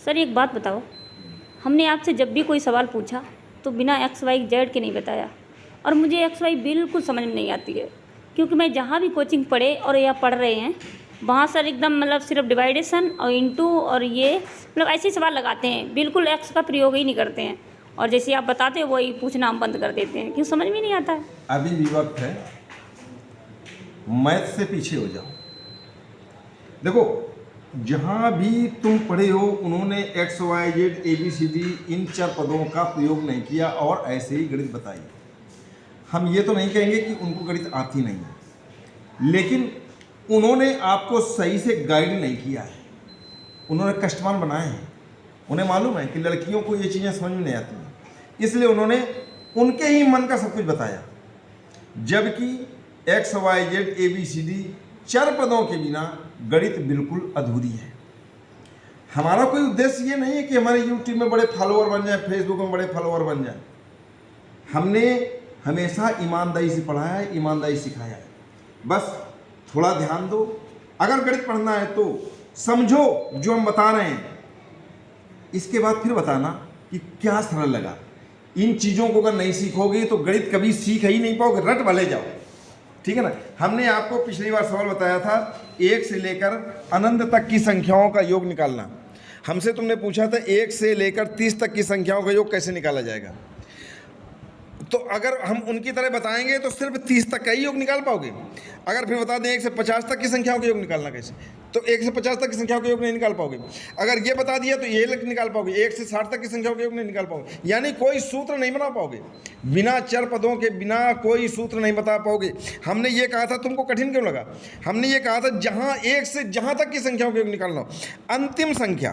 Sir एक बात बताओ, हमने आपसे जब भी कोई सवाल पूछा तो बिना एक्स वाई जेड के नहीं बताया, और मुझे एक्स वाई बिल्कुल समझ में नहीं आती है, क्योंकि मैं जहाँ भी कोचिंग पढ़े और या पढ़ रहे हैं वहाँ सर एकदम मतलब सिर्फ डिवाइडेशन और इंटू और ये मतलब ऐसे ही सवाल लगाते हैं, बिल्कुल एक्स का प्रयोग ही नहीं करते हैं, और जैसे आप बताते हो वही पूछना हम बंद कर देते हैं, क्यों समझ में नहीं आता है। अभी भी वक्त है, मैथ से पीछे हो जाओ। देखो, जहाँ भी तुम पढ़े हो उन्होंने X Y Z A B C D इन चार पदों का प्रयोग नहीं किया और ऐसे ही गणित बताई। हम ये तो नहीं कहेंगे कि उनको गणित आती नहीं है, लेकिन उन्होंने आपको सही से गाइड नहीं किया है, उन्होंने कष्टवान बनाए हैं। उन्हें मालूम है कि लड़कियों को ये चीज़ें समझ में नहीं आती हैं, इसलिए उन्होंने उनके ही मन का सब कुछ बताया, जबकि X Y Z A B C D चार पदों के बिना गणित बिल्कुल अधूरी है। हमारा कोई उद्देश्य ये नहीं है कि हमारे यूट्यूब में बड़े फॉलोअर बन जाए, फेसबुक में बड़े फॉलोअर बन जाए। हमने हमेशा ईमानदारी से पढ़ाया है, ईमानदारी सिखाया है। बस थोड़ा ध्यान दो, अगर गणित पढ़ना है तो समझो जो हम बता रहे हैं, इसके बाद फिर बताना कि क्या सरल लगा। इन चीज़ों को अगर नहीं सीखोगे तो गणित कभी सीख ही नहीं पाओगे, रट भले जाओ, ठीक है ना। हमने आपको पिछली बार सवाल बताया था 1 से लेकर अनंत तक की संख्याओं का योग निकालना। हमसे तुमने पूछा था 1 से लेकर 30 तक की संख्याओं का योग कैसे निकाला जाएगा। तो अगर हम उनकी तरह बताएंगे तो सिर्फ 30 तक का ही योग निकाल पाओगे। अगर फिर बता दें 1 से 50 तक की संख्याओं का योग निकालना कैसे, तो 1 से 50 तक की संख्याओं का योग नहीं निकाल पाओगे। अगर ये बता दिया तो ये निकाल पाओगे, 1 से 60 तक की संख्याओं का योग नहीं निकाल पाओगे। यानी कोई सूत्र नहीं बना पाओगे, बिना चर पदों के बिना कोई सूत्र नहीं बता पाओगे। हमने ये कहा था, तुमको कठिन क्यों लगा? हमने ये कहा था जहाँ 1 से जहाँ तक की संख्याओं का योग निकालना हो, अंतिम संख्या